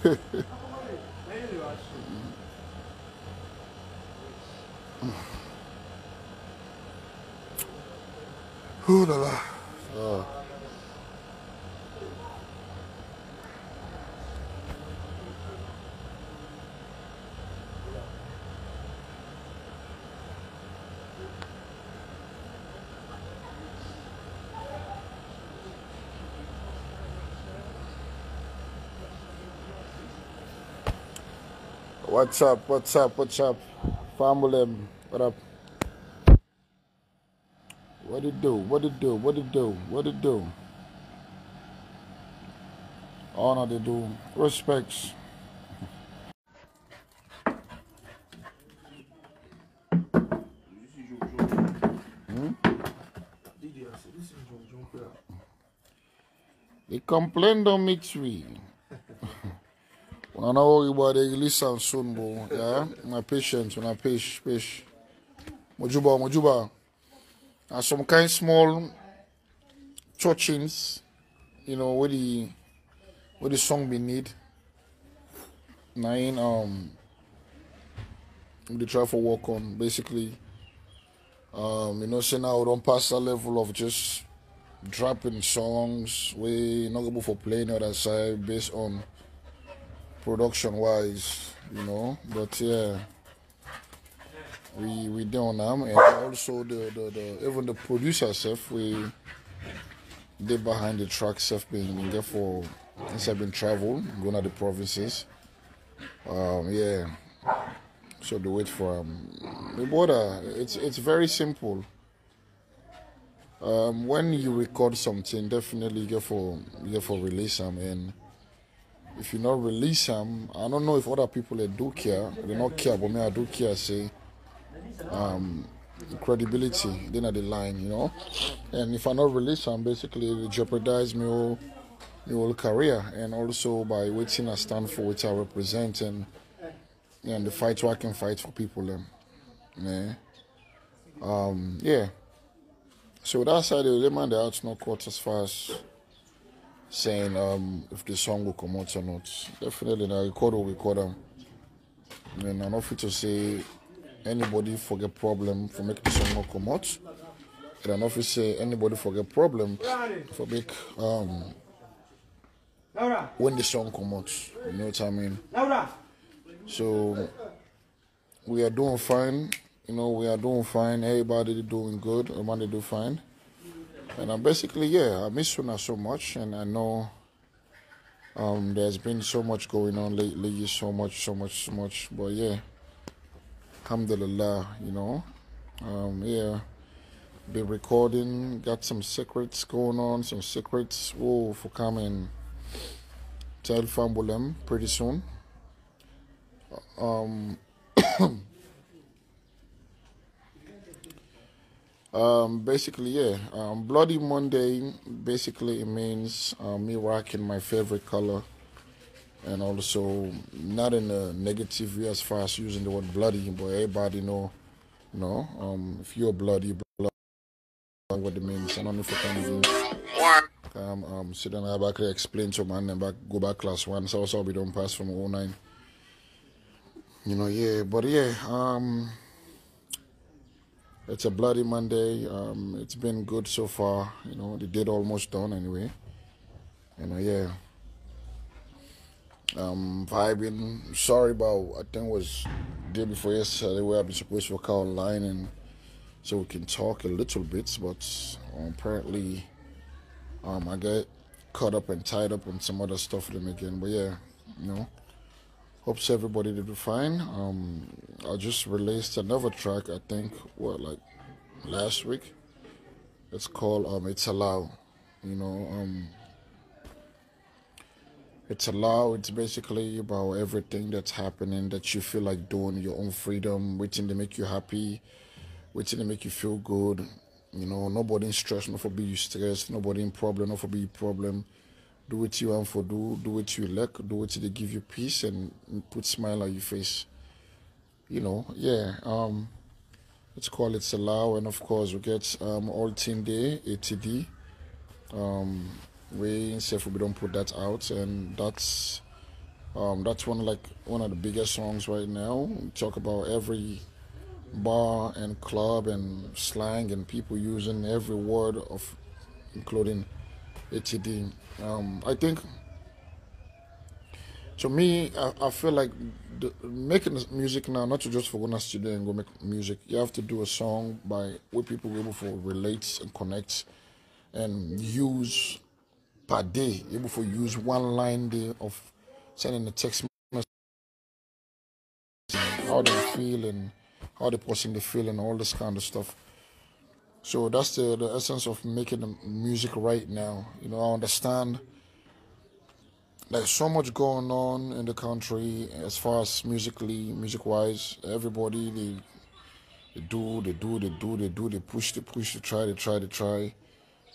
Ooh la la. Oh. What's up? What's up? What's up? Family, what up? What it do? What it do? What it do? What it do? Honor they do. Respects. They complain don't mix we. When I know about they listen soon, bro. Yeah? My patience, when I fish. Mojuba. And some kind small touchings, where the song be need. Nine they try for work on basically. Say now we don't pass that level of just dropping songs. We not able for playing the other side based on production wise. But yeah, we down them, and also the even the producer self they behind the track self being therefore since I've been travel going to the provinces. Yeah. So the wait for the border. It's very simple. When you record something, definitely you get for release them, and if you not release them, I don't know if other people they do care. They not care, but me I do care. Say credibility. Then at the line. And if I not release them, basically it jeopardize my whole career, and also by waiting I stand for which I represent, and the fight where I can fight for people. Yeah. Yeah. So that side of the man, the arts no court as far as saying if the song will come out or not. Definitely, the record will record them. And I'm not fit to say anybody forget problem for make the song not come out. And I'm not fit to say anybody forget problem for make when the song come out. You know what I mean? So we are doing fine. We are doing fine. Everybody doing good. Everybody do fine. And I'm basically, yeah, I miss Suna so much, and I know there's been so much going on lately, so much. But yeah, alhamdulillah, yeah, been recording, got some secrets going on, for coming tell Fambolem pretty soon. Basically, yeah. Bloody Monday, basically, it means me rocking my favorite color, and also not in a negative way as far as using the word bloody, but everybody know, if you're bloody, what it means. I don't know if I can even sit down and back explain to man and go back class one. So also we don't pass from 09. Yeah, but yeah, it's a bloody Monday. It's been good so far. The date almost done anyway. Yeah. Vibing. Sorry about, I think it was day before yesterday where I've been supposed to call online and so we can talk a little bit, but apparently I get caught up and tied up on some other stuff with them again. But yeah, hopes everybody did fine. I just released another track, I think, like last week. It's called It's Allowed. It's allowed. It's basically about everything that's happening that you feel like doing, your own freedom, waiting to make you happy, waiting to make you feel good. Nobody in stress, not for be you stressed, nobody in problem, not for be you problem. Do what you want for do what you like, do what they give you peace and put smile on your face. Yeah. It's called It's Allowed, and of course we get All Team Day, ATD. We in we don't put that out, and that's That's one of the biggest songs right now. We talk about every bar and club and slang and people using every word of, including ATD. I think, to me, I feel like making music now, not to just for going to studio and go make music. You have to do a song by where people will be able to relate and connect and use per day, able to use one line day of sending a text message, how they feel and how the person they feel and all this kind of stuff. So that's the essence of making the music right now. I understand there's so much going on in the country as far as music wise. Everybody they push, they try.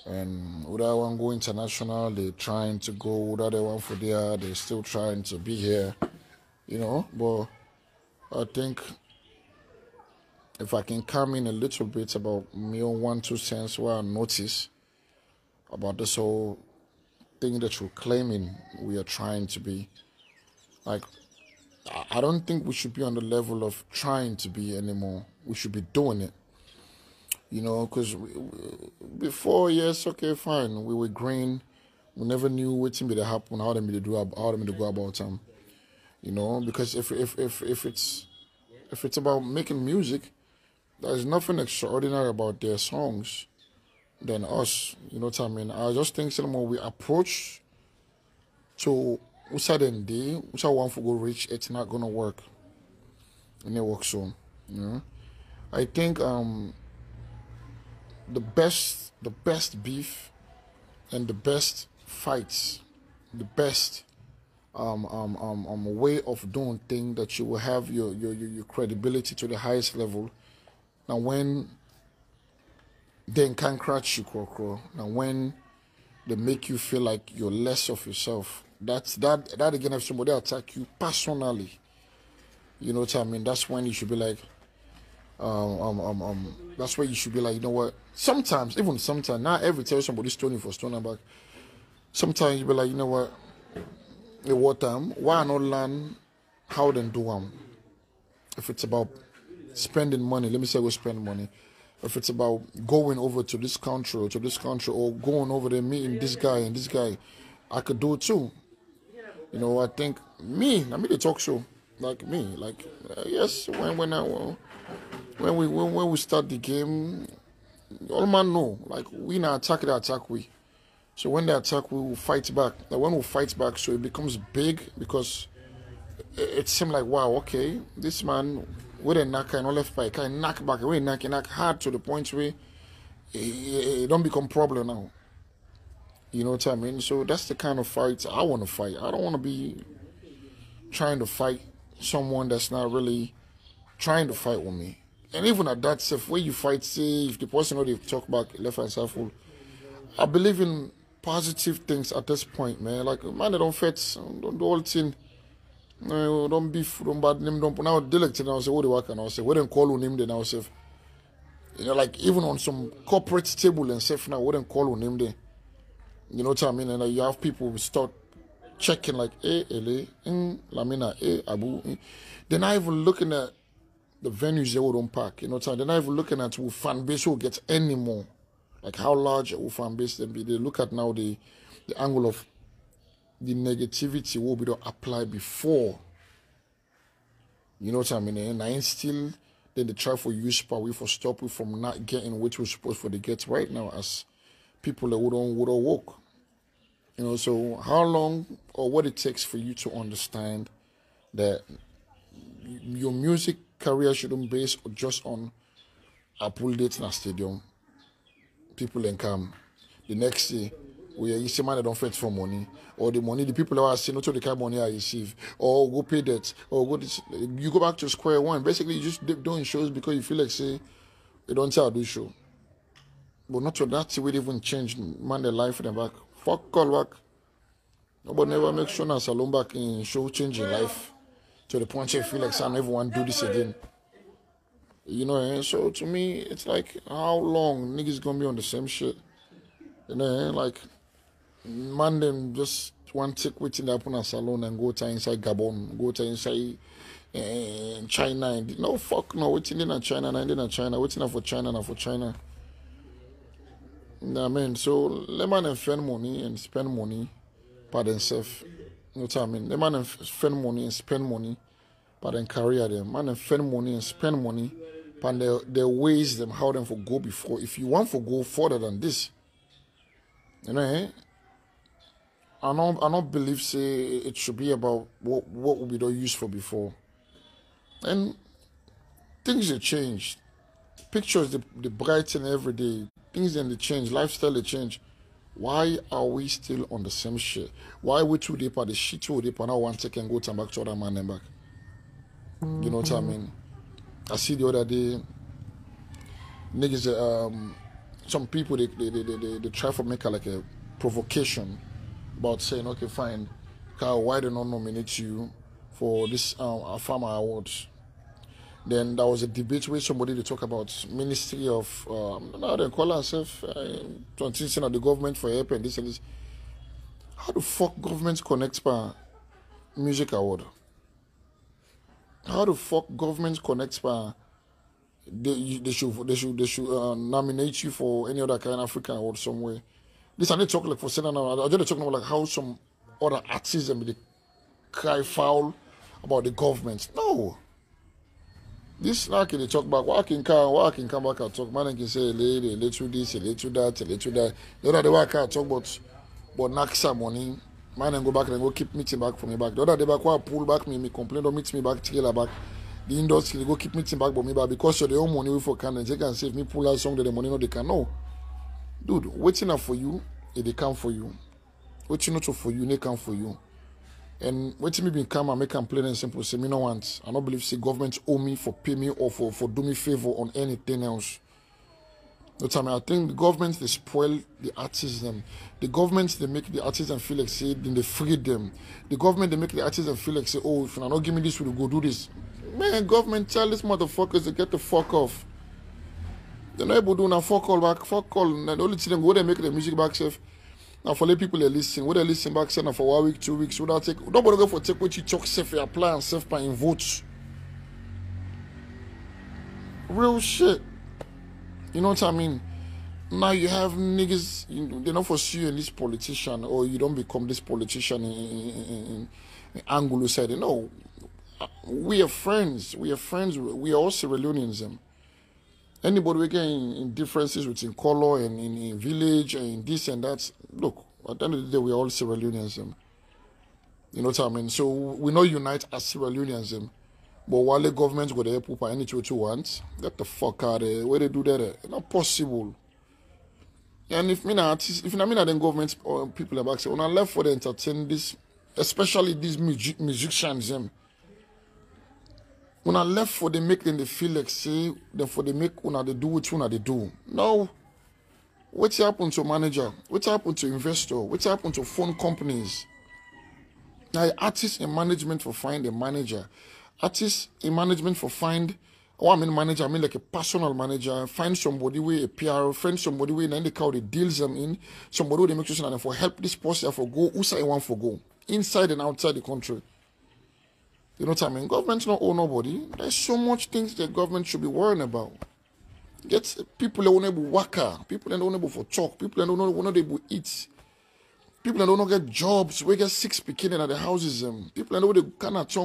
And without one go international, they trying to go. Without the one for there, they still trying to be here. But I think if I can come in a little bit about me on 1-2 cents where I notice about this whole thing that you're claiming we are trying to be. Like, I don't think we should be on the level of trying to be anymore. We should be doing it. Because before, yes, okay, fine, we were green. We never knew what's going to happen, how them to do, how them to go about them. Because if it's about making music, there's nothing extraordinary about their songs than us. You know what I mean? I just think some more we approach to certain day, which I want to go reach, it's not gonna work. And it works so. I think the best beef and the best fights, the best way of doing things that you will have your credibility to the highest level. Now when they can crash you, now when they make you feel like you're less of yourself, that again, if somebody attack you personally, you know what I mean, that's when you should be like, that's where you should be like, you know what, sometimes, not every time somebody's stoning for stoning back, sometimes you be like, you know what, what time, why not learn how then do if it's about spending money, let me say we spend money. If it's about going over to this country or going over there meeting this guy and this guy, I could do it too. I think I made a talk show like me, like yes, when we start the game, all man know, like we not attack, they attack we. So when they attack, we will fight back. Like when we fight back, so it becomes big because it seemed like, wow, okay, this man with a knock and all left by can knock back away, knock hard to the point where it don't become problem now. You know what I mean? So that's the kind of fight I want to fight. I don't want to be trying to fight someone that's not really trying to fight with me. And even at that, if where you fight, say if the person already talk back left and side full, I believe in positive things at this point, man. Like man, they don't fight, don't do all thing. No, don't beef, don't bad name, don't now delect and I'll say what they work and I'll say what then call on him then I'll say like even on some corporate table and stuff now, what then call on him there. You know what I mean? And you have people who start checking like LA, Lamina, Abu. They're not even looking at the venues they would unpack, you know what I mean? They're not even looking at who fan base will get any more. Like how large a fan base then be. They look at now the angle of the negativity will be to apply before. You know what I mean? And I still then they try for use power we for stop you from not getting what we're supposed for to get right now as people that would walk. So how long or what it takes for you to understand that your music career shouldn't base just on a pool date in a stadium. People then come the next day where you see man that don't fight for money, or the money the people that are saying not to the kind of money I receive, or go pay debt, or go this, you go back to square one. Basically, you just doing shows because you feel like say you don't tell do show, but not to that way even change man their life in the back. Fuck call back. Nobody never make sure now salon back in show changing life to the point you feel like some everyone do this again. And so to me it's like how long niggas gonna be on the same shit? Like man them just one take waiting that happen at salon and go to inside Gabon, go to inside China. And no, fuck no, waiting in China, and in China, waiting for China and for China. I mean, so let man spend money and spend money by themselves. You know what I mean? Let man spend money and spend money by them career them. Man spend money and spend money by their ways them how them for go before. If you want to go further than this, you know, I don't believe say it should be about what would be the use for before. And things have changed. Pictures they brighten every day. Things then they change. Lifestyle they change. Why are we still on the same shit? Why we too deep at the shit too deep and now one take and go turn back to other man and back? You know what I mean? I see the other day niggas some people they try to make like a provocation about saying, okay, fine, Kyle, why they not nominate you for this Farmer Awards? Then there was a debate where somebody they talk about Ministry of now they call ourselves transition of the government for help and this and this. How the fuck government connects by music award? How the fuck government connects by they should nominate you for any other kind of African award somewhere? This and they talk like for saying now. I just talking about like how some other artists and they cry foul about the government. No. This like they talk back, why can come back and talk, man can say lady, let you this, let you that, let you that. The other day I can't talk about Naksa money. Man and go back and go keep meeting back for me back. The other day back why pull back me complain, don't meet me back, trailer back. The industry they go keep meeting back for me back because of their own money for can they can save me pull out song that the money no they can know. Dude, waiting up for you, if they come for you. Waiting not for you, they come for you. And waiting me be come and make them plain and simple. Say me no want. I don't believe say government owe me for pay me or for do me favor on anything else. No time. I think the government they spoil the artists them. The government they make the artists and feel like say then they free them. The government they make the artists and feel like say, oh, if you not give me this, we'll go do this. Man, government tell these motherfuckers to get the fuck off. They're not able to do now fuck all back, fuck all. And the only thing them go they make the music back safe. Now for let people they listen, what they listen back say now for 1 week, 2 weeks, without take nobody go for take what you talk safe apply and safe by in votes. Real shit. You know what I mean? Now you have niggas, they don't foresee you in this politician or you don't become this politician in Anglo side. No. We are friends. We are friends. We are all Sierra Leoneans. Anybody we get in differences within color and in village and in this and that. Look, at the end of the day, we are all Sierra Leoneans. You know what I mean? So we not unite as Sierra Leoneans. But while the government go there, poop any what you want, get the fuck out of there. Where they do that? It's not possible. And if me not then government or people are back say, when I left for the entertain this, especially these musicians, when I left for they make them they feel like say, then for they make when they do what they do. No. What happened to manager? What happened to investor? What happened to phone companies? Now artists in management for find a manager. Artists in management for find manager, I mean like a personal manager, find somebody with a PR, find somebody with and the they deals them in, somebody who they make sure that for help this person for go, who say one for go, inside and outside the country. You know what I mean? Government not owe nobody. There's so much things the government should be worrying about. Get people that don't able to work, people that don't able for talk, people that don't able to eat, people that don't get jobs, we get 6 beginning at the houses, people that know they cannot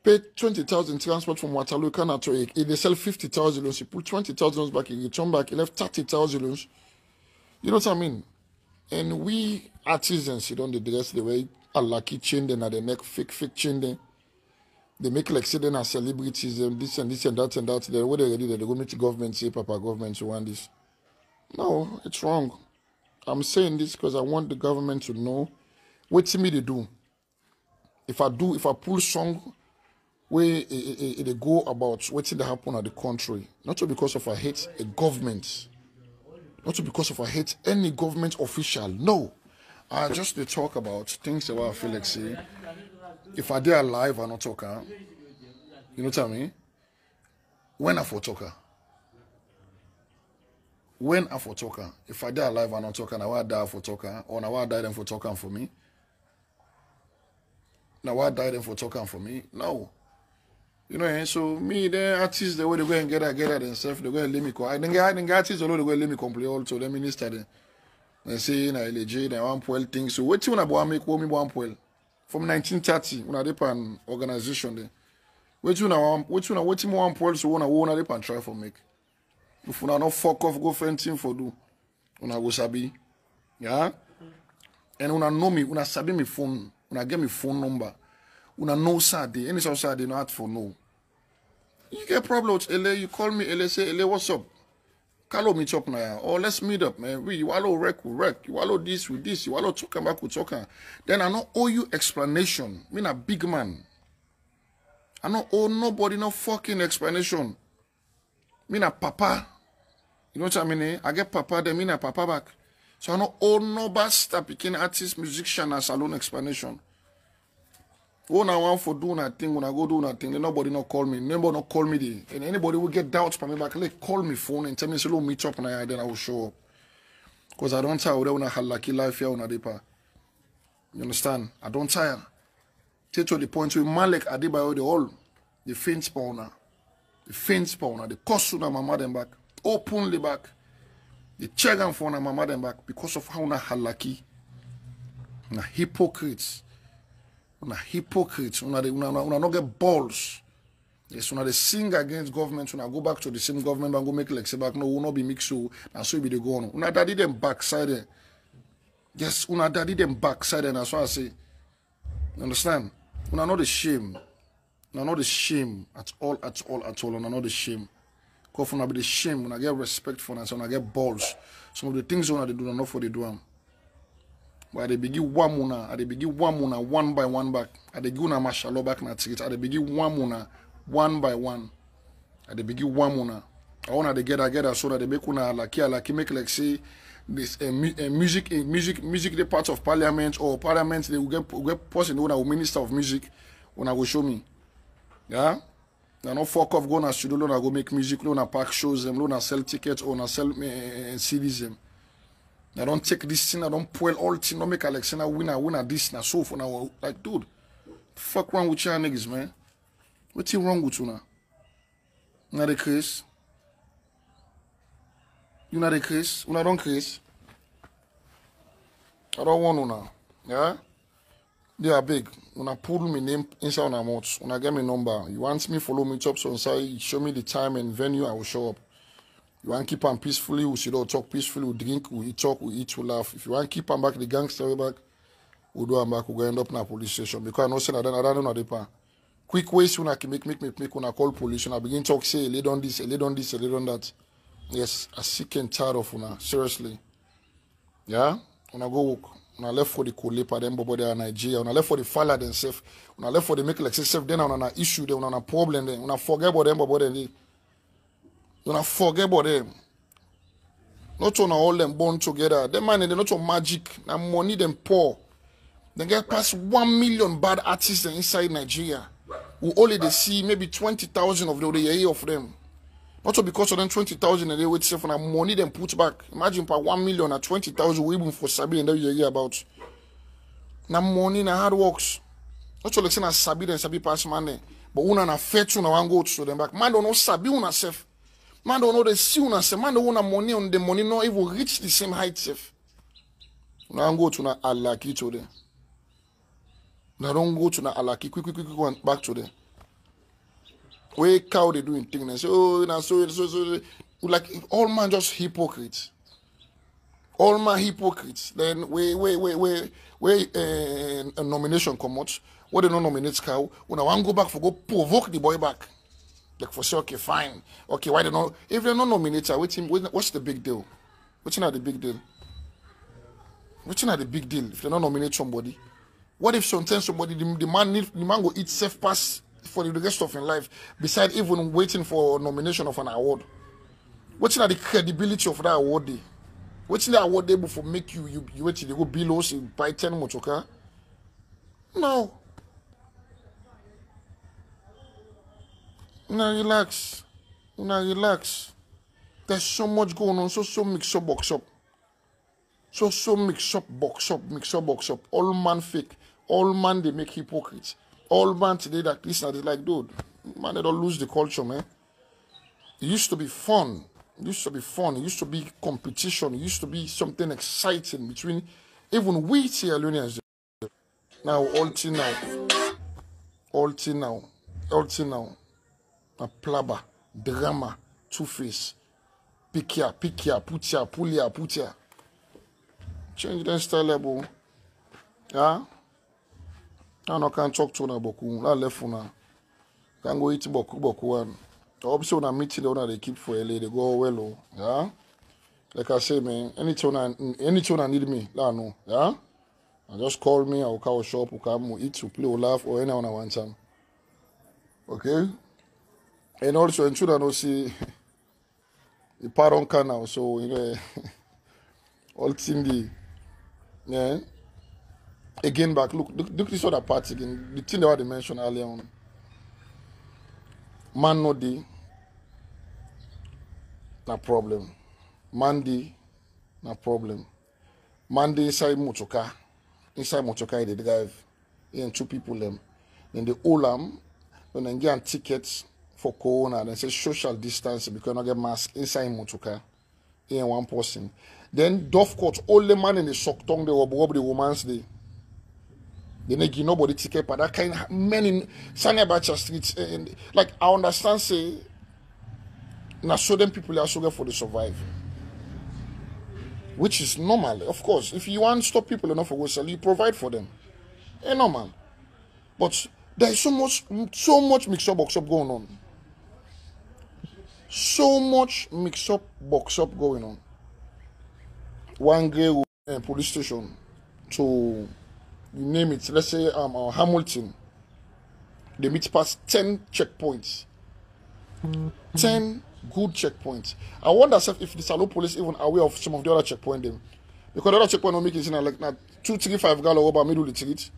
pay 20,000 transport from Waterloo, cannot they sell 50,000 loans, you put 20,000 loans back, you turn back, you left 30,000 loans. You know what I mean? And we artisans, you don't dress the way a lucky chain then at the neck, fake chain then. They make like say they're celebrities and this and that and that. Then what they ready, they go meet the government, say, Papa, government, you want this. No, it's wrong. I'm saying this because I want the government to know what me they do. If I pull song where they go about what they happen at the country, not because of I hate a government, not because of I hate any government official. No. I just they talk about things that I feel like say. If I did alive, I'm not talking. You know what I mean? When I for talker. If I die alive, I'm not talking. I want die for talker, or I want die them for talking for me. Now why die them for talking for me? No. You know, so me, the artists, the way they go and get that themselves, they go and let me call. I think artists, although they go and let me complain also, the minister, they say, na LJ, they want poil things. So, what you want to make, what me want poil? From 1930, when I did an organization there. What you want poil, so when I did an try for make. If you not fuck off, go find thing for do. When I go sabi. Yeah? And when I know me, when I sabi me phone, when I get me phone number, when I know Saturday, any Saturday, not for no. You get problems, LA, you call me, LA, say, LA, what's up? Call me up now. Or let's meet up, man. We, you allow wreck with wreck. You allow this with this. You allow talking back with talking. Then I don't owe you explanation. Me a big man. I don't owe nobody no fucking explanation. Me a papa. You know what I mean? I get papa, then me a papa back. So I don't owe nobody stop picking artist, musician, and salon explanation. When I want for do nothing, when I go do nothing, then nobody not call me. Nobody not call me there. And anybody will get doubts from me back. Like, call me phone and tell me, say, "Look, meet up," and then I will show up. Because I don't tire when I have lucky life here on a deeper. You understand? I don't tire. Take to the point where Malek Adebayo, the faint spawner, the cost to my mother back, openly back, the check and for my mother back because of how I have lucky. Na hypocrites. Una hypocrites, una not get balls. Yes, una they sing against government, una go back to the same government and go make like say back. No, will not be mixed so and so be the go on. Una daddy them backside. Yes, una daddy them backside, and that's why I say, you understand? Una not the shame. Una not the shame at all. Una not the shame. Because una be the shame, una get respect for us, una get balls. Some of the things una they do not for the do them. But they begin one muna, one by one back. They begin na mashalo back na ticket. They begin one by one. They begin one muna. I want to get so that they make una like make like say this music the part of parliament or parliament they will get person who minister of music when I go show me. Yeah. They no fuck off go na studio na go make music, na pack shows them, na sell tickets or na sell CDs them. I don't take this thing, I don't pull all thing, don't make Alexander winner this, na so for now. Like, dude, fuck wrong with y'all niggas, man? What's wrong with you now? You not the case? You not the case? You not don't case? I don't want you now. Yeah? They are big. When I pull my name inside my mouth, when I get my number, you want me follow me up so inside, show me the time and venue, I will show up. You want to keep them peacefully, we should all talk peacefully, we drink, we talk, we eat, we laugh. If you want to keep them back, the gangster way back, we'll do them back, we'll go end up in a police station. Because I know say I don't know the pan. Quick ways when I can make when I call police, and I begin to talk, say, lay down this, lay down this, lay down that. Yes, I sick and tired of una, seriously. Yeah? When I go work, when I left for the Kolepa, them bobo there in Nigeria, when I left for the Fala themselves, when I left for the make like self, then on an issue, then on a problem, then when I forget about them bobo then. When I forget about them. Not on all them born together. Them man, they're not on magic. And money them poor. They get past 1 million bad artists inside Nigeria. Who only they see maybe 20,000 of them, they hear of them. Not so because of them 20,000 and they wait for and money them put back. Imagine per 1 million at 20,000 we even for Sabi and that you hear about. Now money na hard works. Not so like saying Sabi and Sabi pass money. But una na fetch una one go to them back. Man don't know Sabi una self. Man don't know the see una self. Man don't want money on the money not even reach the same height self. Una go to na Alaki to them. Now don't go to na Alaki quick go back to them. Where cow they doing things and say, oh, now so like all man just hypocrites. All man hypocrites. Then where a nomination come out, what they don't nominate cow, when I want to go back for go provoke the boy back. Like for say, okay, fine. Okay, why they not if they're not nominated, what's the big deal? What's not the big deal? What's not the big deal if they not nominate somebody? What if sometimes somebody the man go eat safe pass for the rest of your life, besides even waiting for nomination of an award? What's not the credibility of that award day? What's the award able for make you wait till they go below so buy 10 motoka? No. Now relax. Relax. There's so much going on, so mix up, box up. So mix up, box up. All man fake. All man they make hypocrites. All man today that listen is like, dude, man, they don't lose the culture, man. It used to be fun. It used to be fun. It used to be competition. It used to be something exciting between even we Sierra Leoneans. Now, all thing now. All thing now. All thing now. A plaba, drama, two-face. Pick here, put here, pull here. Change the style, bro. Yeah? I no can talk to na boku. La left una. Can go eat boku one. Obviously, when I meet you, they keep for LA, they go well, oh. Yeah? Like I say, man, anytime I need me, I know. Yeah? I just call me, I'll call shop, we'll come, we'll eat, we'll play, we'll laugh, or anyone I want time. Okay? And also, in truth, I know, see, the pardon can now, so, you know, all thing the, yeah? Again, back, look this other part again. The thing that I mentioned earlier on. Man no day, no problem. Monday, no problem. Monday inside motoka, they drive. And two people them. Then the Olam, when they get tickets for Corona, they say social distancing because not get mask inside motoka. In one person. Then Dove Court, all the man in the sock tongue, they rob the woman's day. They don't give nobody ticket, but that kind of many Sanya Bacha streets. Like I understand, say, now so them people are so for the survive, which is normal, of course. If you want to stop people enough for go sell, you provide for them, normal. But there is so much mix up box up going on. So much mix up box up going on. One girl police station to. You name it, let's say Hamilton, they meet past 10 checkpoints. 10 good checkpoints. I wonder if the Salo police even aware of some of the other checkpoints them. Because the other checkpoint don't make it like 2, 3, 5 gallon over middle of the street.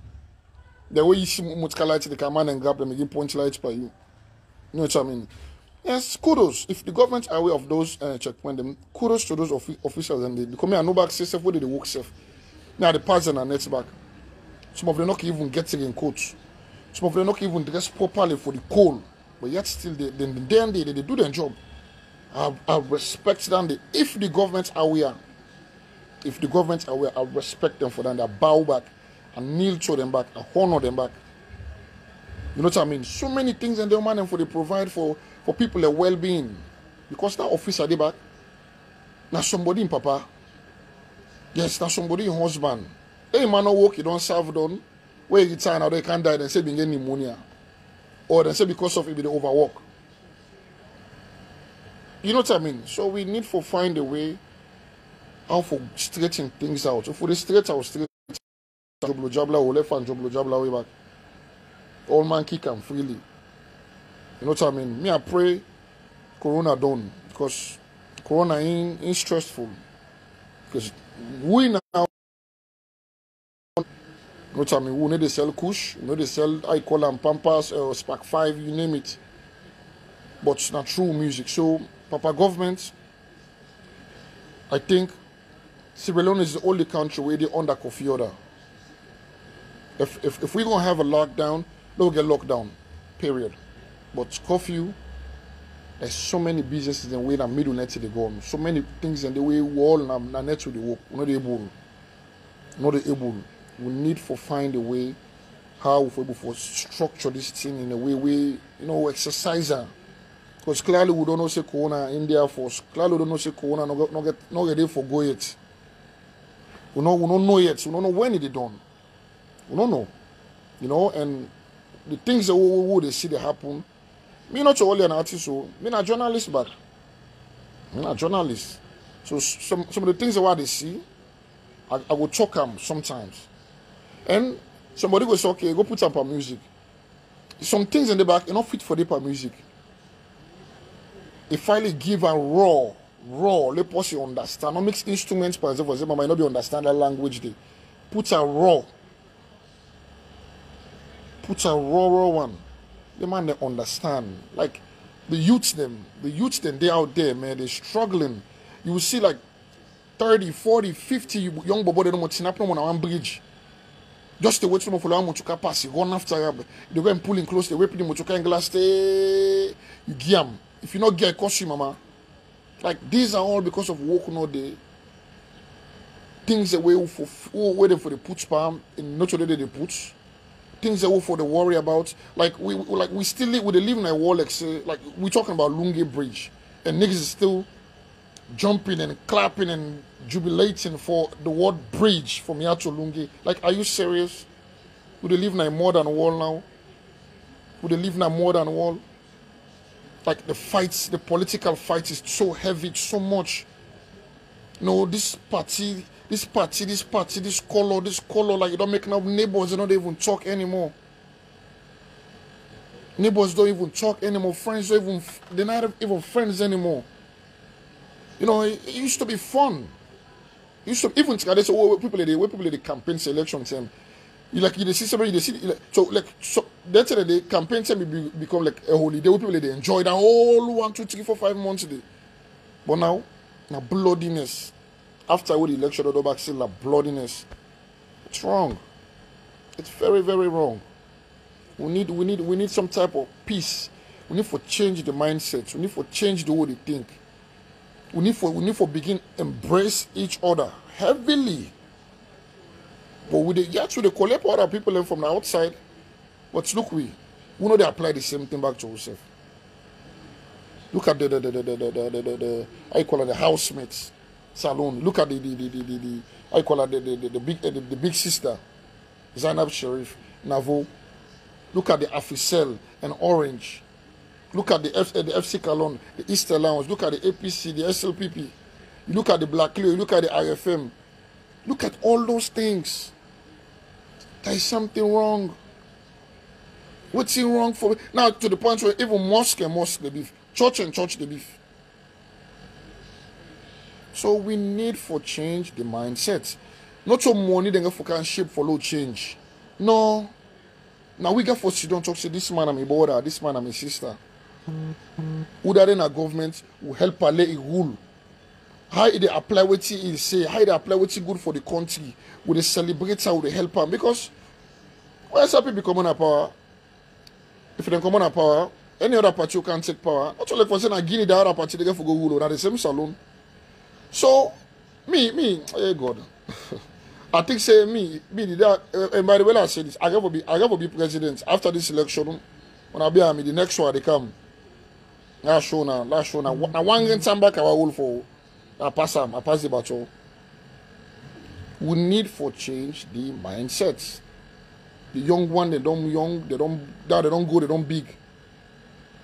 The way you see Mutka lights, they come and grab them again, point lights by you. You know what I mean? Yes, kudos. If the government are aware of those checkpoints, them kudos to those officials and they come here and no back safe where they work safe. Now the pass and nets back. Some of them not even getting in coats. Some of them not even dressed properly for the cold. But yet still they do their job. I respect them. If the government are aware, I respect them for that. I bow back and kneel to them back, I honor them back. You know what I mean? So many things and they man for they provide for people their well-being. Because that officer they back. Now somebody in papa. Yes, now somebody in husband. Hey man no work, you don't serve done. Where you retire now they can't die, they say they get pneumonia. Or they say because of it they overwork. You know what I mean? So we need to find a way how for straighten things out. If we straight out Joblo Jabla or left and Joblo Jabla way back. All man kick and freely. You know what I mean? Me I pray Corona done because Corona ain't stressful. Because we now you know what I mean? We need to sell Kush, we need to sell I call them Pampas or Spark 5, you name it. But it's not true music. So, Papa government, I think Sierra Leone is the only country where they're under coffee order. If we're going to have a lockdown, they'll get locked down, period. But curfew, there's so many businesses in the way that middle net they go on. So many things in the way we all na net to the work. We're not able. We need to find a way how we for structure this thing in a way we exercise her. Because clearly we don't know say Corona India force. Clearly we don't know say Corona not ready for go yet. We don't know yet. We don't know when it is done. We don't know. And the things that we see they happen. Me not only an artist, so me not a journalist, but me not a journalist. So some of the things that they see, I will talk them sometimes. And somebody goes, okay, go put up our music. Some things in the back are not fit for the music. If I give a raw, let us understand. Not mix instruments, for example, might not be understand that language. They put a raw one. The man they understand. Like the youths them, they out there, man, they're struggling. You will see like 30, 40, 50 young boys they don't want to snap on one bridge. Just the way to follow Mochuka pass, you run after her. They go and pull in close, they whip the Mochuka and glass, stay. You get him. If you not get, cost you, mama. Like, these are all because of work no day. Things that we for waiting for the put spam in not only the put. Things that we for the worry about. Like we still live in a wall, like say, like we're talking about Lungi Bridge. And niggas is still jumping and clapping and jubilating for the word bridge from here to Lungi. Like, are you serious? Would they live in a modern wall now? Would they live in a modern wall? Like the fights, the political fight is so heavy, so much. No, this party, this color, like you don't make now neighbors, they don't even talk anymore. Neighbors don't even talk anymore. Friends don't even, they're not even friends anymore. You know, it used to be fun. It used to even there's people in the campaign selection time. You see somebody, so that's the campaign time become like a holiday where people they enjoy that whole 1, 2, 3, 4, 5 months a day. But now bloodiness. After the election, the back still bloodiness. It's wrong. It's very, very wrong. We need some type of peace. We need to change the mindset. We need to change the way they think. We need to begin embrace each other heavily. But with the collect other people from the outside. But look, we know they apply the same thing back to ourselves. Look at the I call it the housemates salon. Look at the I call it the big sister, Zainab Sharif, Navo. Look at the Afrisel and Orange. Look at the FC Cologne, the Easter Lounge. Look at the APC, the SLPP. You look at the Black Leo. You look at the RFM. Look at all those things. There is something wrong. What's wrong for now to the point where even mosque the beef, church and church the beef. So we need for change the mindset. Not so money then for can shape for low change. No. Now we get for sit down talk say this man I'm a brother, this man I'm a sister. Who that in a government will help her let it rule. How they apply what he say, how they apply what he good for the country, will they celebrate her, will they help her? Because when some people come on power, if they come on power, any other party can take power. Not only for saying I give the other party they get for go rule on the same salon. So me, hey God. I think say me that and by the way I say this, I got to be president after this election. When I be army, the next one they come. Last show now. Now one time back I will for I pass the battle. We need for change the mindset. The young one, they don't go, they don't big.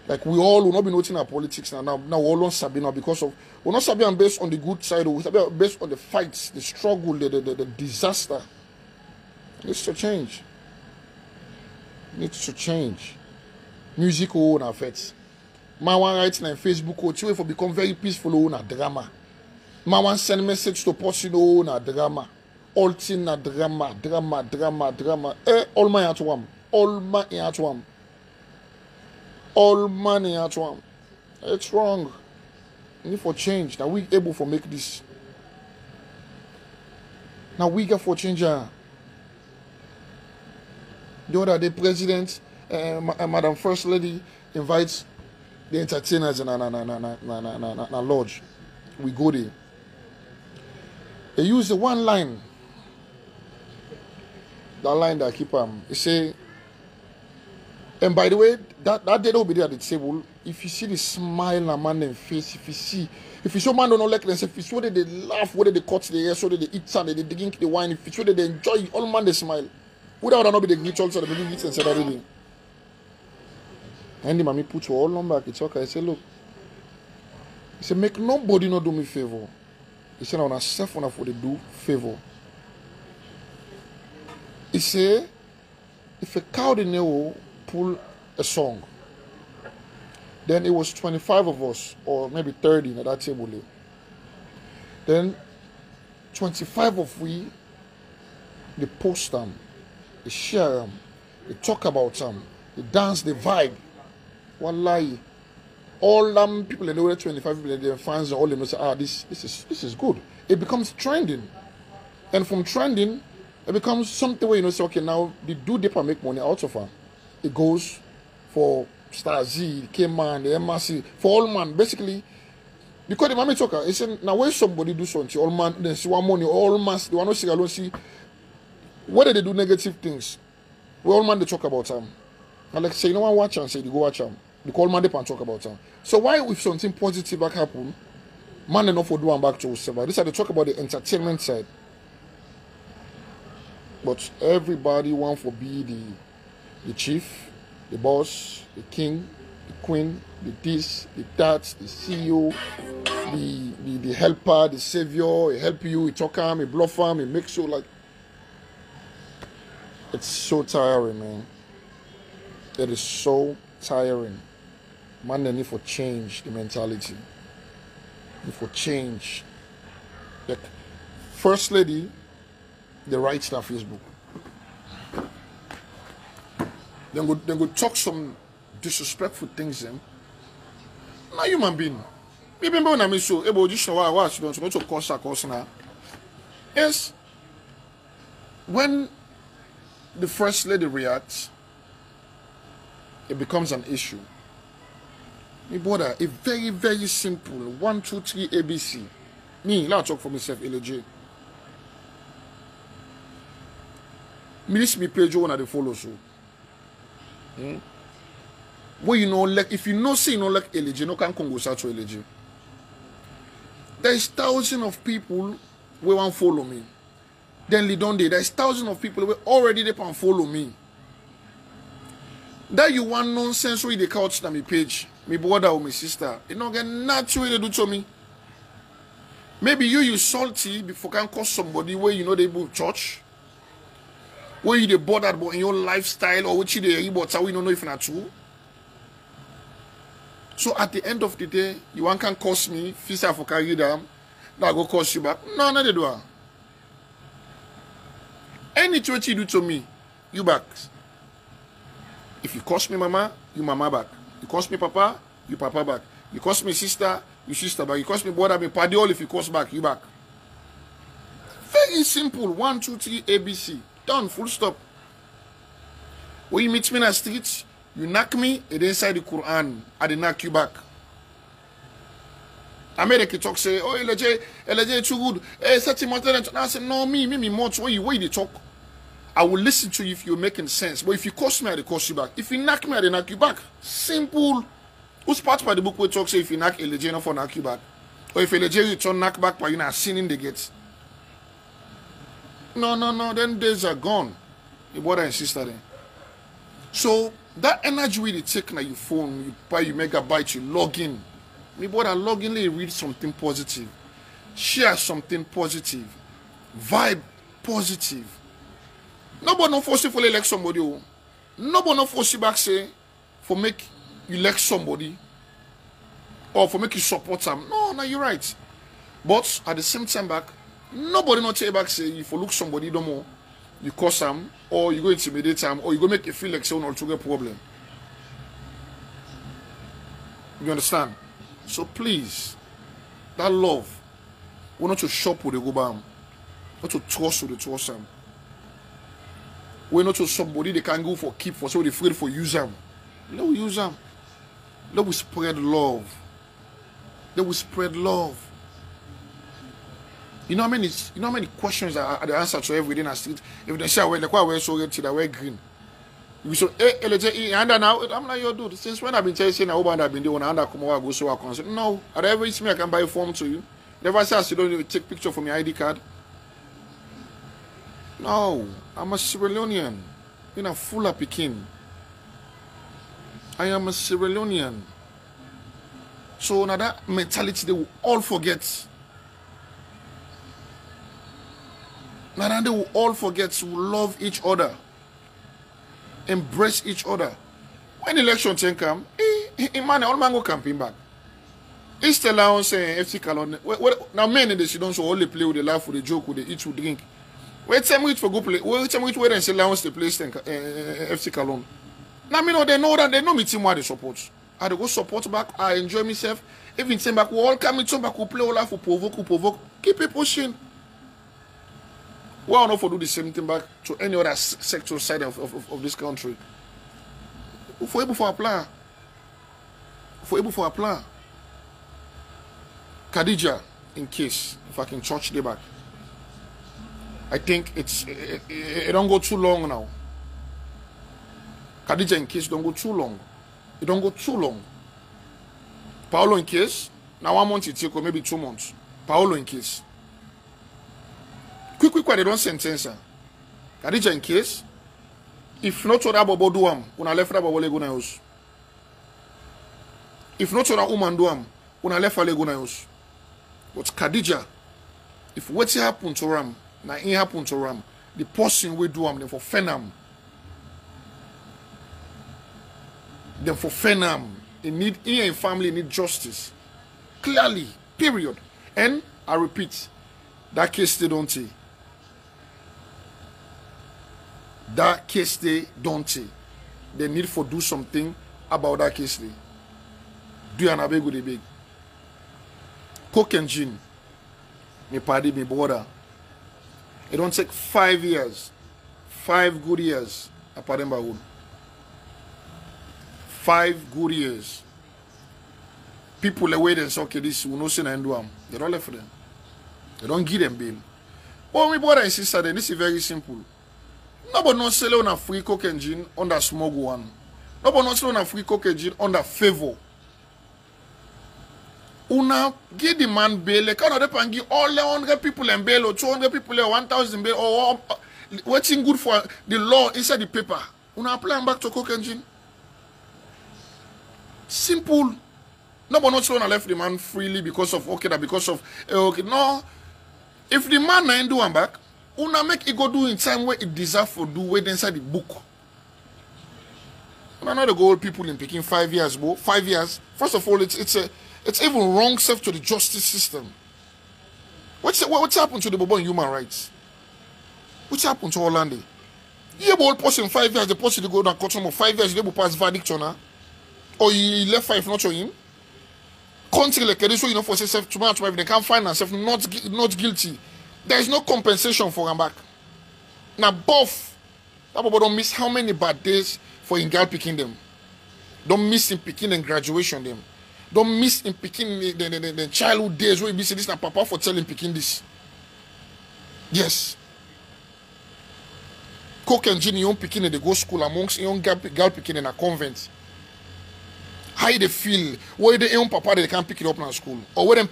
Like we all will not be noting our politics now. Now we all don't sabi now because of we're not sabi based on the good side, we're sabi based on the fights, the struggle, the disaster. It needs to change. It needs to change. Music will own affects. Man want writing on Facebook or two for become very peaceful on a drama. Man want send message to person on a drama. All thing na drama. All man at one. All man at one. All money at one. It's wrong. We need for change. Now we able to make this. Now we get for change. The other day, President, Madam First Lady invites the entertainers in a lodge. We go there. They use the one line. That line that I keep they say. And by the way, that day they'll be there at the table. If you see the smile on man's face, if you show man don't like them, if you show that they laugh, whether they cut the hair, so that they eat sand, they drink the wine, if you show that they enjoy, all man they smile. Without not be the glitch also, they begin eat and say everything. And the mommy put you all on back. It's okay. I say, look. He said, make nobody not do me favor. He said, I want to self for the do favor. He said, if a cow didn't know pull a song, then it was 25 of us, or maybe 30 at that table. Then 25 of we, they post them, they share them, they talk about them, they dance, they vibe. Wallahi. All them people in the way 25 people, their fans all they know say, this is good. It becomes trending. And from trending, It becomes something where you know say, okay, now the do dip and make money out of her. It goes for Star Z, K-Man, the MRC, for all man, basically. Because the mommy talker, it's now when somebody do something, all man, then see one money, all man, they want to see alone see whether they do negative things. We all man they talk about them. And like say, you know what, watch and say you go watch them. They call man they can talk about them. So why if something positive back happen, man enough for doing back to us. This is they talk about the entertainment side. But everybody want to be the chief, the boss, the king, the queen, the this, the that, the CEO, the helper, the savior. He help you, he talk him, he bluff him, he makes you like. It's so tiring, man. It is so tiring. Man, they need for change the mentality. Need for change. Like, First Lady, they write that Facebook. Then go talk some disrespectful things them. Now human being. Remember when I mean so able just watch don't to course now. Yes. When the First Lady reacts, it becomes an issue. Me brother, a very, very simple 1, 2, 3 ABC. Me, let me talk for myself, LJ. Me this me page one of the follow so. Where you know like if you know say you know like LJ, no can go search for LJ. There is thousands of people who want follow me. Then Lidonde, there is thousands of people who already they can follow me. That you want nonsense with the couch na me page, me brother or my sister. You don't get nothing they do to me. Maybe you salty before can cause somebody where you know they move church. Where you they bothered about in your lifestyle or which you they about how we don't know if not true. So at the end of the day, you want can cost me, fisa for carry them, that go cost you back. No, they do. Anything you do to me, you back. If you cost me mama, you mama back. You cost me papa, you papa back. You cost me sister, you sister back. You cost me brother, me paddy all if you cost back, you back. Very simple. 1, 2, 3 ABC. Done, full stop. When you meet me in the streets, you knock me, it inside the Quran, I did knock you back. America talk say, oh LJ too good. Hey, such a matter. I say, no, me much where you talk. I will listen to you if you're making sense. But if you cost me, I will cost you back. If you knock me, I will knock you back. Simple. Who's part by the book where talk say if you knock LJ, not for knock you back. Or if LJ return knock back, but you're not sinning the gates. No, then days are gone. Your brother and sister then. So that energy we take on your phone, you buy your megabyte, you log in. Me brother log in, read something positive. Share something positive. Vibe positive. Nobody no force you for elect somebody. Nobody no force you back say for make you elect somebody or for make you support them. No, you're right. But at the same time back, nobody not tell you back say if you look somebody no more, you curse them or you go intimidate them or you go make you feel like someone altogether problem. You understand? So please, that love, we're not to shop with the go bam, not to trust with the trust them. We're not to somebody they can go for keep for so they're afraid for use them. Let we use them. Let we spread love. Let we spread love. You know how many questions are the answer to every day in the street? If they say like why we're so red till I wear green. You say, hey, LJ, now I'm like your dude. Since when I've been telling you I've been doing and come over go so I can say no, at every time I can buy a form to you. Never say you don't even take picture from your ID card. No, I'm a Sierra Leonean. You're not full of Pekin. I am a Sierra Leonean. So now that mentality they will all forget. Now that they will all forget to love each other. Embrace each other. When election time come, man, all man go campaign back. It's still on saying FC Calon. Now men in the she don't so only play with the laugh, with the joke, with the eat, with drink. Wait time which for go play. Wait time which wait and say allowance the place FC Calon. Now me know they know that they know me team why they support. I go support back. I enjoy myself. Even same back we all come in back we play all laugh, we provoke. Keep it pushing. Why not for do the same thing back to any other sector side of this country? For able for apply. For able for apply. Khadija, in case, if I can touch the back. I think it don't go too long now. Khadija, in case, don't go too long. It don't go too long. Paolo, in case, now 1 month it take, or maybe 2 months. Paolo, in case. Quick, they don't sentence her. Khadija, in case, if not to that bobo do am, una left that bobo lego na house. If not to that woman do am, una left her lego na house. But Khadija, if what happen to Ram, now it happen to Ram, the person we do am, then for Fenam. Then for Fenam, in family need justice. Clearly, period. And I repeat, that case they don't take. That case they don't take. They need for do something about that case they. Do an abeg with the big. Coke and gin. Me party, me border. It don't take 5 years. 5 good years. A Pademba wood. 5 good years. People are waiting and say, okay, this will not say and do them. They don't left for them. They don't give them bail. But my brother and sister, then this is very simple. Nobody not sell on a free coke and gin under smuggle one. Nobody not sell on a free coke and gin under favor. Una give the man bail. They cannot depend give all 100 people in bail or 200 people or 1,000 bail or waiting good for the law inside the paper. Una apply them back to coke and gin. Simple. Nobody not gonna left the man freely because of okay that because of okay. No. If the man ain't do one back, una make it go do in time where it deserve for do wait inside the book. Una know the goal people in picking 5 years, bro. 5 years. First of all, it's even wrong self to the justice system. What's happened to the Bobo in human rights? What's happened to Orlando? You will person 5 years, the person to go down court of 5 years, they will pass verdict on her. Or he left 5 not to him. Country like this, you know, for self tomorrow, if they can't find themselves not guilty, there is no compensation for them back. Now, both that Bobo don't miss how many bad days for in girl picking them. Don't miss in picking and graduation them. Don't miss in picking the childhood days where you miss this and papa for telling picking this. Yes. Coke and Ginny young picking they go school amongst young girl picking in a convent. How they feel, where the young papa they can't pick it up in school, or where them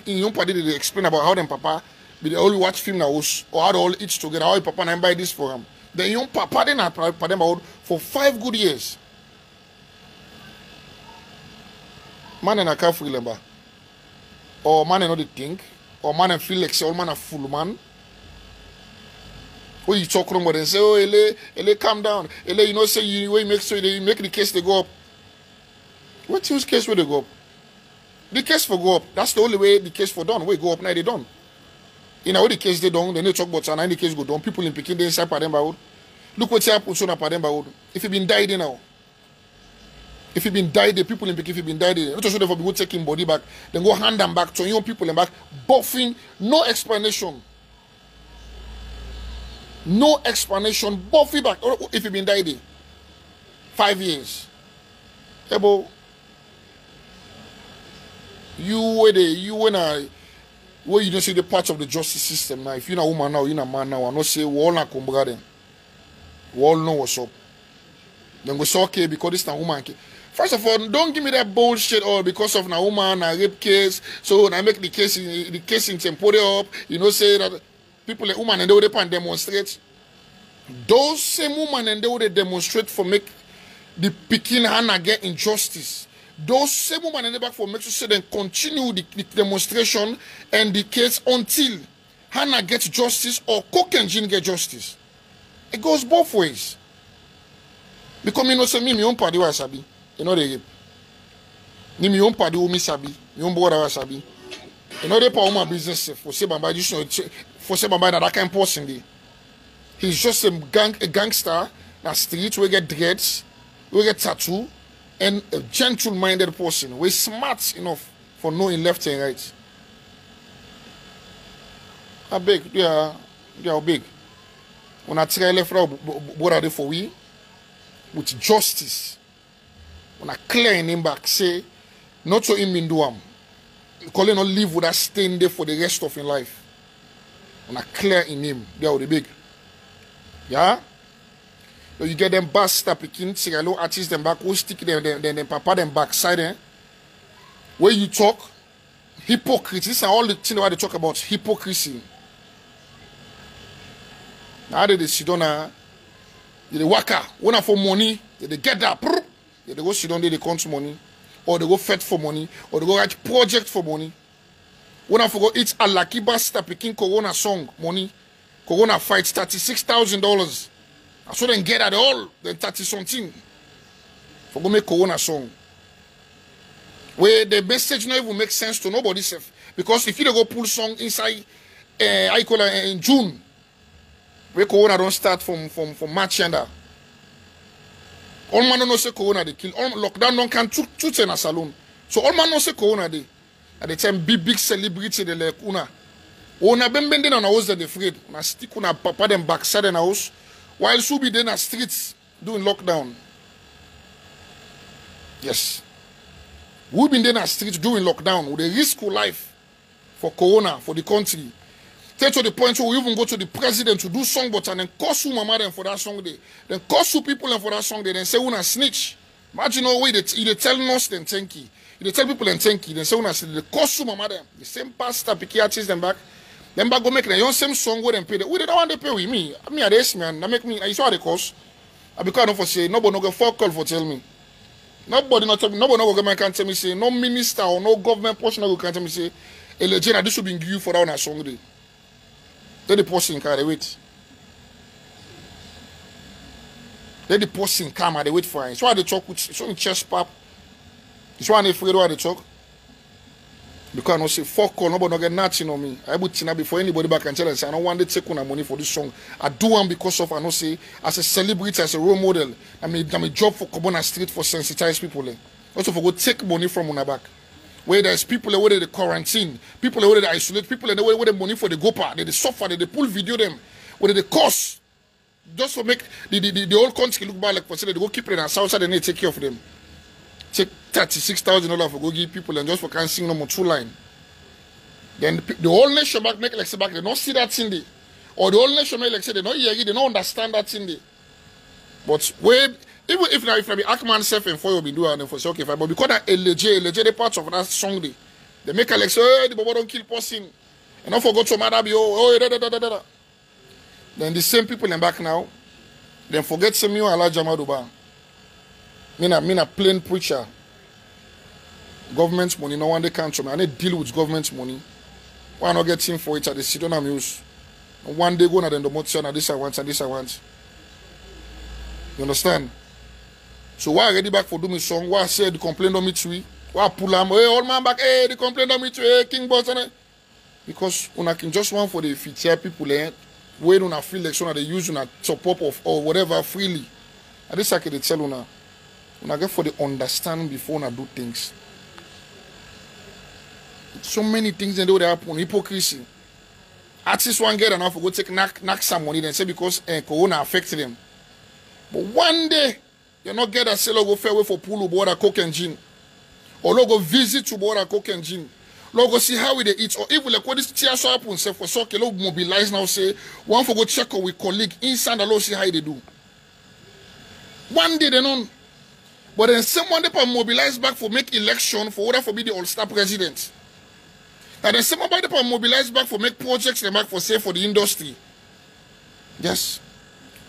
young party they explain about how them papa they only watch film now or how they all eat together, how papa and buy this for them. The young papa they not papa them out for 5 good years. Man and a car free lumber, or man and not the think, or man and feel like say all man a full man. When you talk wrong and say, oh, ele, calm down, ele, you know, say you make so they make the case they go up. What use case where they go up? The case for go up. That's the only way the case for done. Where go up now they done. In how the case they done, they need to talk about and the case go down. People in Peking they inside Pademba Road. Look what happened on Pademba Road. If you been died now. If you been died, the people in Peking, if you been died, not sure they for go taking body back, then go hand them back to young people and back, buffing, no explanation. No explanation, buffing back. Or if you been died 5 years. Hey, boy. Where you don't see the parts of the justice system now. If you're a woman now, you're a man now, I not say we all not come them. We all know what's up. Then we say okay because this is a woman. First of all, don't give me that bullshit or because of a woman, a rape case. So when I make the case in temporary up, you know, say that people like woman and they would demonstrate. Those same women and they would demonstrate for make the Peking Hannah get injustice. Those same women in the back for make sure they continue the demonstration and the case until Hannah gets justice or Coke and Gin get justice. It goes both ways. Because me no say me own party wa sabi. You know the rape. Me own party who me sabi. Me own brother wa sabi. You know they pa woman business for say bamba you know for say bamba that kind of person dey. He's just a gangster that street we get dreads, we get tattoo. And a gentle-minded person who is smart enough for knowing left and right. I beg, yeah, They are big. When I try left out, what are they for we? With justice. When I clear in him back, say, not so him in do am. Calling not live with that staying there for the rest of his life. When I clear in him, they are the big. Yeah? So you get them bastard picking, Sierra Leone artists them back, who stick them, then papa them backside, eh? Where you talk, hypocrisy. These are all the things that they talk about, hypocrisy. Now they sit down, they work out, one for money, they get that, they go sit down, they count money, or they go fed for money, or they go write project for money. One for go eat a lucky bastard picking Corona song, money, Corona fights $36,000. I saw them get at all, then 30 something. For go make Corona song. Where the message not even make sense to nobody self. Because if you go pull song inside I call it in June, where Corona don't start from March and that. All man don't say Corona they kill. All lockdown don't can shoot in a salon. So all man don't say Corona they. At the time big celebrity they like una. Una bending on a house that they afraid. Una stick una papa them backside in a house. While she be in the streets doing lockdown. Yes. We've been in the streets doing lockdown with the risk of life for Corona, for the country. Take to the point where we even go to the president to do song but and then curse you mama them for that song day. Then curse you people them for that song day. Then say una snitch. Imagine how way they tell us then thank you. They tell people then thank you. Then say una they curse you mama them. The same pastor picky artists them back. Them back go make the same song with them pay. We don't want to pay with me. Me at this man. That make me. I saw the cost. I because I don't for say nobody no go fuck call for tell me. Nobody not tell me. Nobody no go can tell me say no minister or no government person no go can tell me say a legend this should be you for that on a song day. Then the person can they wait. Then the person come and they wait for him. So why they talk with so in chest pap. It's why they afraid why they talk. Because I don't say fuck all, nobody don't get nothing on me. I would think before anybody back and tell us I don't want to take on money for this song. I do one because of I don't say as a celebrity, as a role model. I'm a job for Cobona Street for sensitize people. Also for go take money from una back. Where there's people where they quarantine, people where they isolate, people where they money for the GoPa, they suffer, they pull video them, where they cost. Just to make the whole country look bad like for say they go keep it in the south side and they take care of them. Take $36,000 for go give people and just for can't sing no more 2 line. Then the whole nation back make like say back they don't see that thing there. Or the whole nation make like say they don't hear it, they don't understand that thing there. But where even if I be Ackman self and for you be doing and for say okay fine, but because that LJ the part of that song they make like say hey, the Bobo don't kill person. And don't forget to matter be da. Then the same people in back now, then forget some you Elijah Maduba. Me na plain preacher. Government money, no one they can't me. I need deal with government money. Why not get in for it at the sit down use? One day go na then the motion and this I want and this I want. You understand? So why ready back for do me song? Why say the complaint on me too? Why pull am? Hey, old man back, hey, the complaint on me too, hey, King Boss and because una can just want for the feature people where una feel like so they use una top up of or whatever freely. And this I can tell una get for the understand before una do things. So many things they do they happen. Hypocrisy. Artists one get enough to go take knock some money then say because Corona affected them. But one day you not get a seller go fair way for pool border coke and gin. Or go visit to border coke and gin. Go see how they eat. Or even like what this tear so happen say for so okay, mobilize now say one for go check out with colleague inside the law see how they do. One day they don't. But then someone they mobilize back for make election for order for be the all-star president. And then someone they mobilize back for make projects they back for say for the industry. Yes.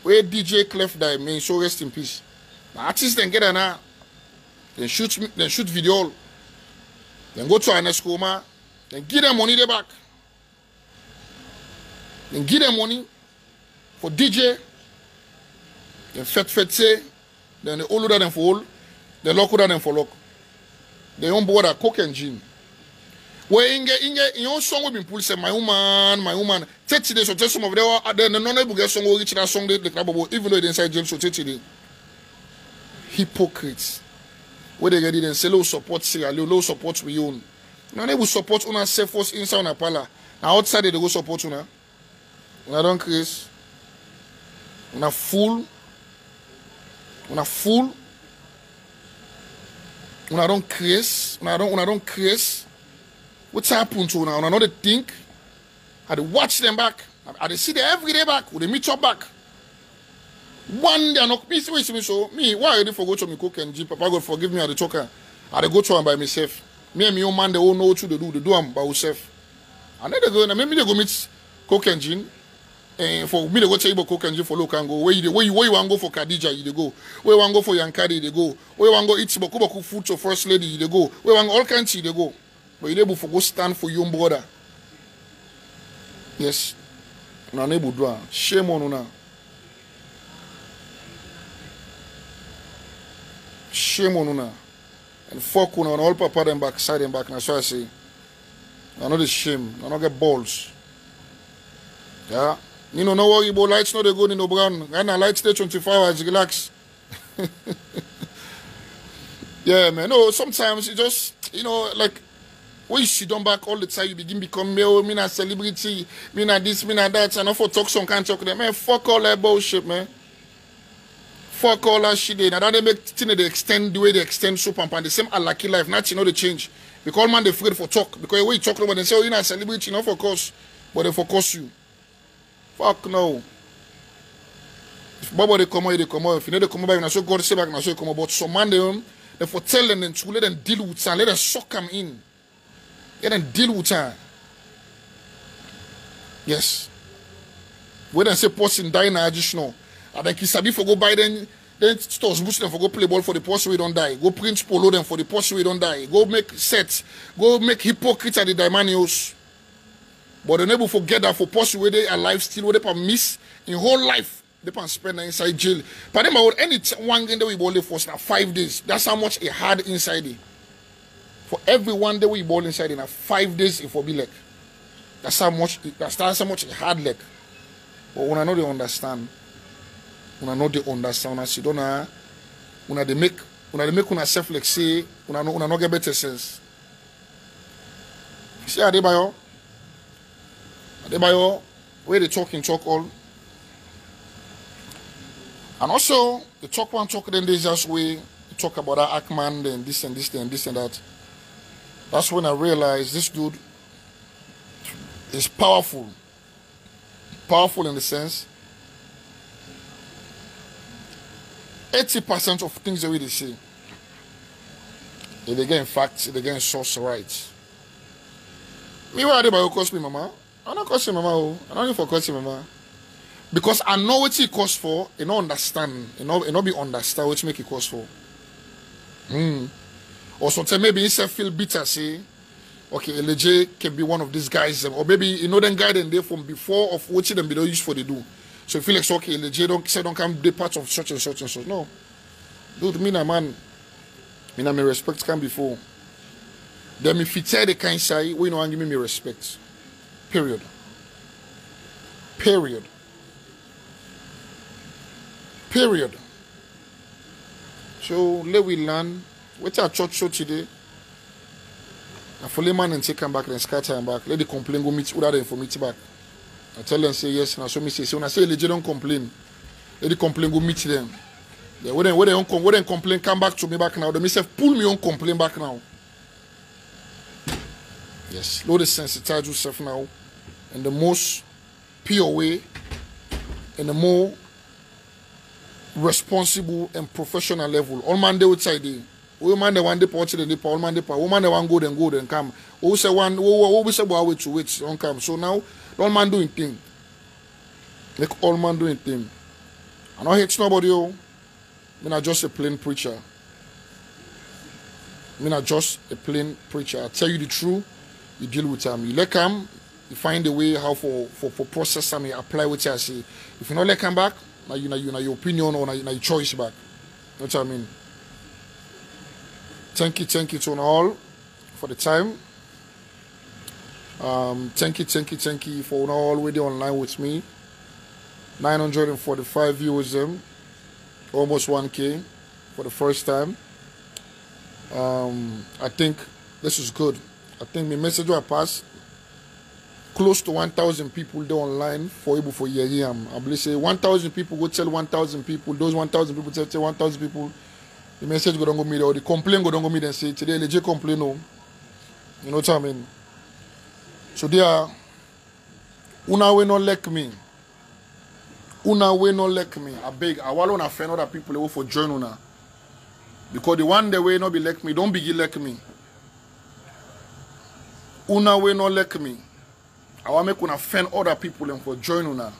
Where DJ Clef died, may so rest in peace. The artists then get an then shoot video, then go to an coma, then give them money they back. Then give them money for DJ, then fet say, then the older than for all. The local than for local. They own board a coke and gin. Where in your song will be pulled say my woman 30 days or just some of them then the non-able get song will reach that song they club even though they inside jail so 30 days. Hypocrites. Where they get it and say low support Sierra Leone, low support we own. Now they will support una self force inside una pala. Now outside they go support una. Una don't craze. Una fool. Una fool. Una don't craze. Una don't craze. What's happened to una? Una know they think. I dey watch them back. I dey see them every day back. We dey meet up back. One day I knock me see me so me. Why I dey for go to me cook and G? Papa God forgive me. I dey talker. I dey go to am by myself. Me and my own man they all know what to do. They do am by yourself. And then they go. Maybe they go meet cook and Gin. For me, they go tell you about cook and Gin for local and go. Where you want to go for Khadija? You dey go. Where you want to go for Yankari? They go. Where you want to go eat boku food to first lady? They go. Where you want all kinds of they go. But you able for go stand for your own brother. Yes. Una able do. Shame on una. Shame on una. And fuck una all papa them back, side them back. That's why I say. I know the shame. I don't get balls. Yeah. You know, no worry about lights, no they go in no brown. And lights stay 24 hours, relax. Yeah, man. No, sometimes you just, you know, like when you sit down back all the time, you begin become male, me not celebrity, me not this, me not that, and I for talk some can't talk them. Man, fuck all that bullshit, man. Fuck all that shit. Now that they make things they extend the way they extend soap and pan. The same unlucky life. Not you know they change. Because man they afraid for talk. Because when you talk about they say, oh, you're not a celebrity, not for cause. But they for cause you. Fuck no. If Baba they come out, they come out. If you know they come out, you're not so God say back, not so come out. But some man they for tell them to let them deal with her, let them suck them in. Let them deal with her. Yes. When they say person die now, just know. And then Kisabi for go buy then stores boost them for go play ball for the person we don't die. Go print polo them for the person we don't die. Go make sets. Go make hypocrites at the Daimanios. But they never forget that for person where they alive still, where they can miss in whole life. They can spend inside jail. But then about any one game that we ball for now 5 days. That's how much it had inside it. For every one day we ball inside in 5 days it will be like. That's how much it had like. But when I know they understand. When I know they understand, I see don't when they make una self like say una no get better sense. You see Adebayo, where they talk all. And also they talk then they just way talk about that Ackman, then this and that. That's when I realized this dude is powerful. Powerful in the sense 80% of things the way they say. If they get in facts, if they get in source right. Me why they cost me, mama? I don't cost you, mama. I don't need for cost you, mama. Because I know what it costs for, you don't understand. You not be understand what make it cost for. Or sometimes maybe instead feel bitter, say, okay, LJ can be one of these guys, or maybe you know them guy then they from before of what them be don't use for they do. So you feel like, okay, LJ don't come be part of such and such and such. No. Dude, me na man. Me na me respect can before. Then if you tell the kind say, we know and give me respect. Period. Period. Period. So let we learn. What's our church show today? I follow man and take him back and scatter him back. Let the complaint go meet without them for meet back. I tell them say yes, and I show me say so when I say legit don't complain. Let the complaint go meet them. Yeah, when they complain, come back to me back now. They may say pull me on complain back now. Yes, Lord is sensitize yourself now in the most pure way, in the more responsible and professional level. All man they outside there. All man they want the party then the all man they all man they want go then come. Who say one who we say wait to wait don't come. So now all man doing thing. Make all man doing thing. I don't hate nobody. I'm not just a plain preacher. I'm not just a plain preacher. I tell you the truth, you deal with them. You let them, you find a way how for process them, you apply what I say. If you not let them back, now you know your opinion or now your choice back. That's what I mean. Thank you to all for the time. Thank you for all already online with me. 945 viewers almost 1K for the first time. I think this is good. I think my message will pass. close to 1,000 people there online for able for year. I believe say 1,000 people go tell 1,000 people. Those 1,000 people tell 1,000 people. The message go down go meet or the complaint go down go meet and say today legit complain no. You know what I mean? So they are una way not like me. Una way not like me. I beg. I want to find other people who for join una. Because the one the way not be like me, don't begin like me. Una way not like me. I want to make una find other people and for join una.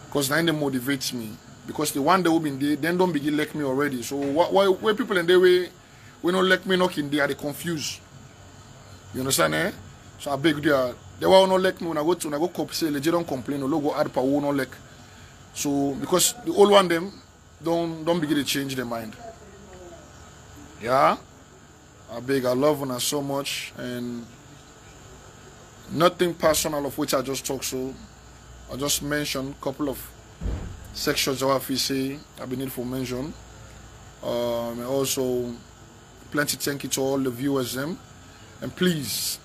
Because now they motivates me. Because the one that will be in there, then don't begin like me already. So why people in the way we not like me knocking there, they confused. You understand, eh? So I beg you, they will not like me when I go cop say legit don't complain or go add power not like. So because the old one them don't begin to change their mind. Yeah? I beg, I love una so much and nothing personal of which I just talked, so I just mentioned a couple of sections that I say I've been need for mention. And also plenty thank you to all the viewers them. And please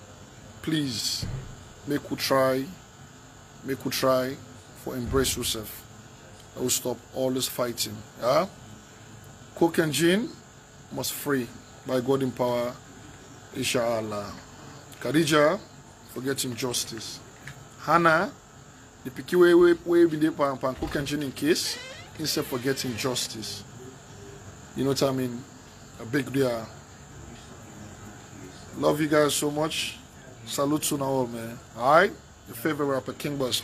make we try for embrace yourself. I will stop all this fighting. Yeah? Coke and gin must free by God in power, inshallah. Khadija, forgetting justice. Hannah, the picky way be there pan cook and gin in case, instead forgetting justice. You know what I mean? A big deal. Love you guys so much. Salute to all, man. Alright? Your favorite rapper, King Bus.